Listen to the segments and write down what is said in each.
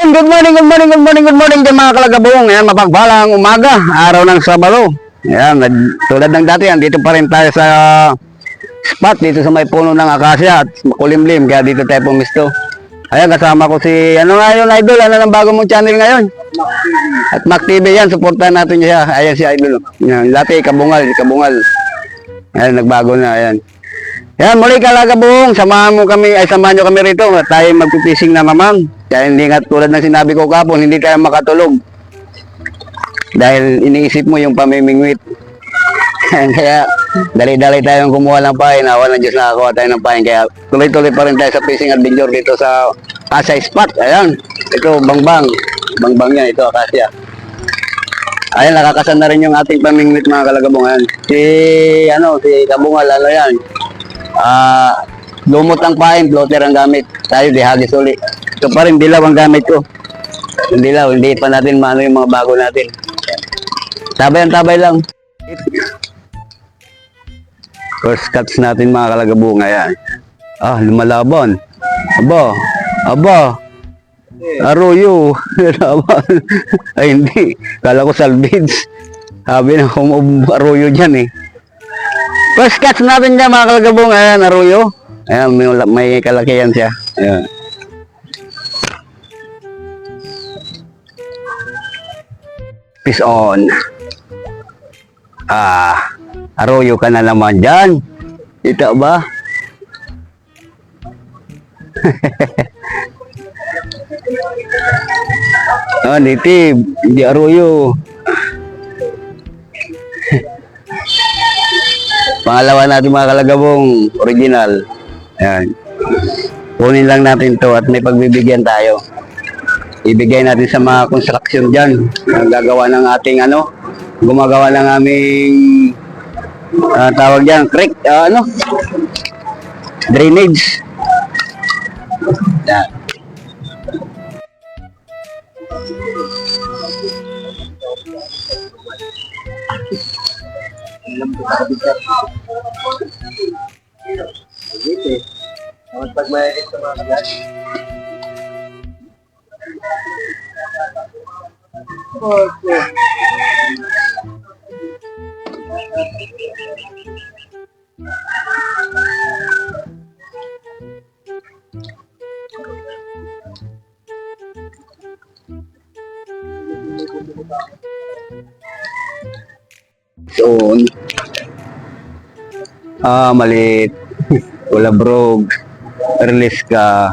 Good morning, good morning, good morning, good morning dyan mga kalagabong. Ayan, mapagpalang umaga, araw ng Sabado. Ayan, tulad ng dati, dito pa rin tayo sa spot, dito sa may puno ng akasya at makulimlim, kaya dito tayo pumisto. Ayan, kasama ko si, ano nga yun, Idol, ano ng bago mong channel ngayon? At Mac TV yan, supportan natin siya. Ayan si Idol. Ayan, dati, Kabungal. Ayan, nagbago na, ayan. Yan, muli kalagabong, samahan nyo kami rito at tayo magpipising na naman. Kaya hindi nga tulad ng sinabi ko kapon, hindi tayo makatulog. Dahil iniisip mo yung pamimingwit. Kaya dali-dali tayong kumuha ng pain. Awan ng Diyos nakakuha tayo ng pain. Kaya tuloy-tuloy pa rin tayo sa fishing adventure dito sa Asay Spot. Ayan, ito bangbang. Bangbang yan, ito akasya. Ayan, nakakasan na rin yung ating pamingwit mga kalagabong. Ayan. Si Kabungal, ano yan? Lumot ang pain, floater ang gamit. Tayo di hagis uli. Ito pa rin dilaw ang gamit ko. Yung dilaw, hindi pa natin maano yung mga bago natin. Tabay lang. First cuts natin mga kalagabong. Ayan. Lumalaban. Aba. Arroyo. Ay hindi. Kala ko salvage. Sabi na arroyo dyan eh. First cuts natin dyan mga kalagabong. Ayan, arroyo. Ayan, may kalakihan siya. Ayan. Fish on. Arroyo ka na naman dyan. Ito ba? Nitib. Hindi arroyo. Pangalawa natin mga kalagabong, original. Ayan. Kunin lang natin to at may pagbibigyan tayo. Ibigay natin sa mga construction dyan. Gagawa ng ating gumagawa ng aming tawag dyan, creek, drainage. Ayan. Pag may sa mga kagat. Okay. Doon. Maliit. Kulabrog. Release ka.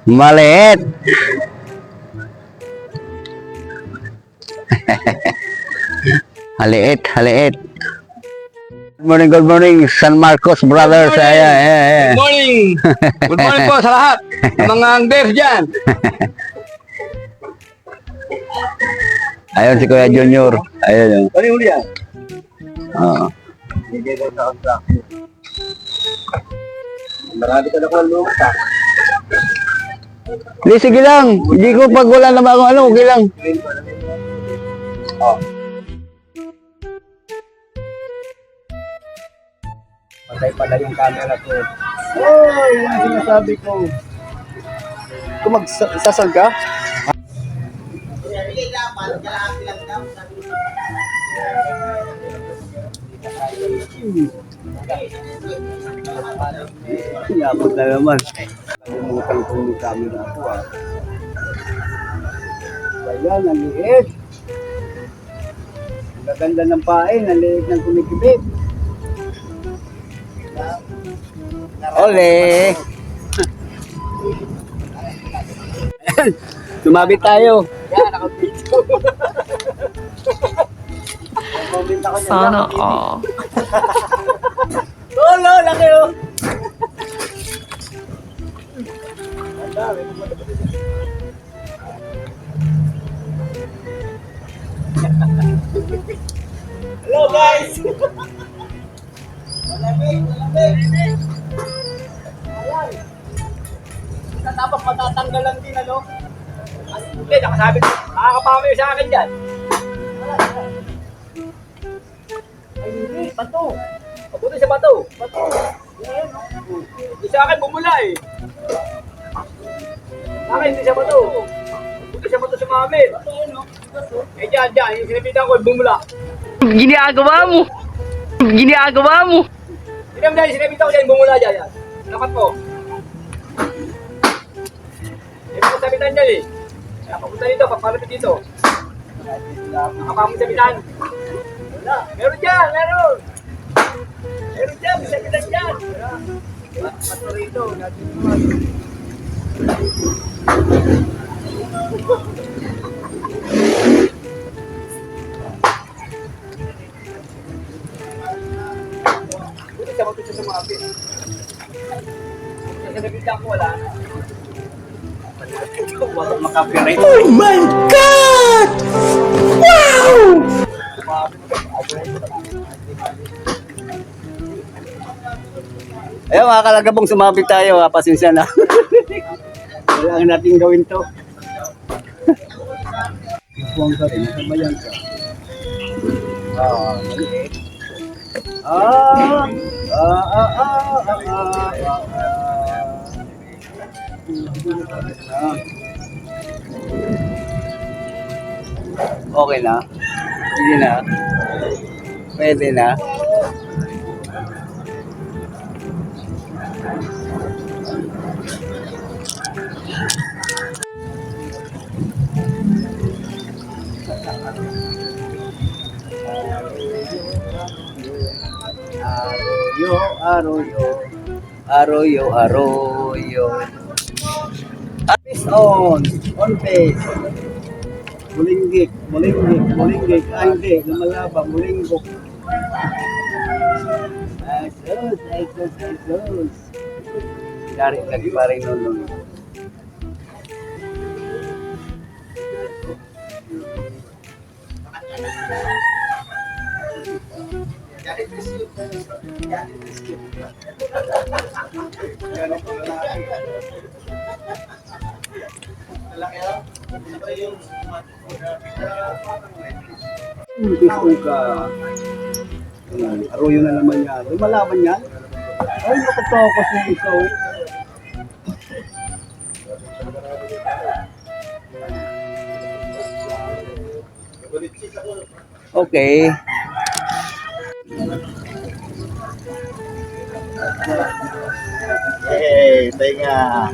Maliit. Haliit. Good morning, San Marcos Brothers. Ayan. Good morning. Good morning po sa lahat. Mga anglers dyan. Ayun si Kuya Junior. Ayun. Ano yung huli yan? Marami ka na kung lumata. Sige lang. Hindi ko pag wala naman akong okay lang. Patay pala yung camera ko. Oy, yung sinasabi ko. Kung magsasal ka? Yabot na naman. Kalimutan ko yung camera ko Ayan, ang liit. Ang gaganda ng pain, ang liit ng kumikibit. Ole! Tumabit tayo. Yan, nakabito. Sana all. Lolo, laki Hello guys! Malamig! Ayan! Tapos matatanggalan din Hindi, nakasabi ko. Nakakapamay sa akin dyan. Ay hindi, bato. Pabuti sa bato. Ayan, Sa akin bumula eh. Sa akin hindi siya bato. Siya mo to sumamit. Eh, dyan. Yung sinabitan ko, bumula. Ginagawa mo. Ginagawa mo. Tignan mo dyan, yung sinabitan ko dyan, bumula dyan. Dapat po. Hindi mo sabitan dyan eh. Papunta dito, papalapit dito. Nakapamong sabitan. Wala. Meron dyan, meron. Meron dyan, may sabitan dyan. Pato rito, natin naman. Buti siya matuto sa mga pin. Sa sabitan ko, wala na. Oh my God! Wow! Ayun mga kalagabong, sumabit tayo. Pasensya na. Kailangan natin gawin to. Ipong ka rin. Nasabayan ka. Maliit. Okay na. Hindi na. Pwede na. Arroyo. Pace on pace. Mulinggik. Ay, hindi, lumalaba, mulinggok. Ayos. Dari lagi pa rin nun. Gusto ka. Arroyo na naman yan. Lumalaban yan. Ay, nakatokos na ito. Okay. Hey, tenga.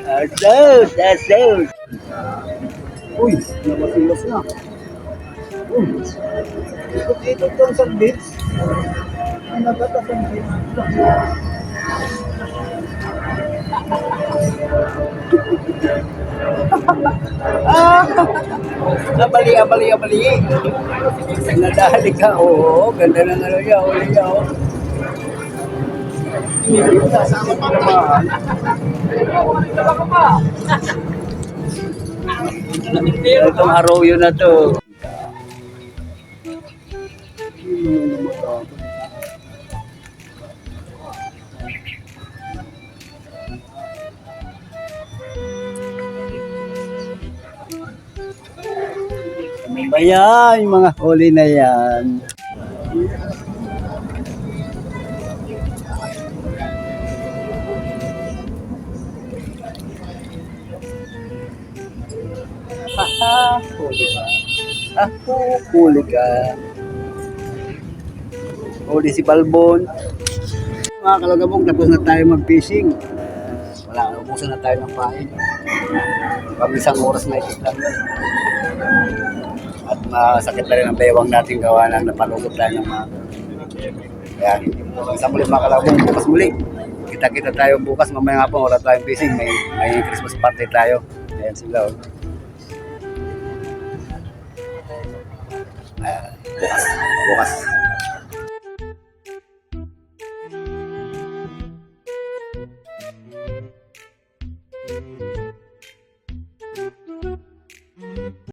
Asos. Uy, nabasilos na. Ikot-ikot doon sa beach. Ang nagata sa beach. Abali. Nadali ka, oo. Ganda ng ano niya, uli niya, oo. Itong arroyo na to. Ano ba yan? Yung mga huli na yan. Huli ka. Huli si Balbon. Mga kalagabong, tapos na tayo mag-fishing. Wala, ubusan na tayo ng pain. Pag-isang oras na ikit lang yun. At masakit na rin ang bewang natin gawa lang napalusot tayo ng mga. Kaya, isang muli mga kalagabong, bukas muli. Kita-kita tayo bukas, mamaya nga po, wala tayong fishing. May Christmas party tayo. Ayan sila. Bukas.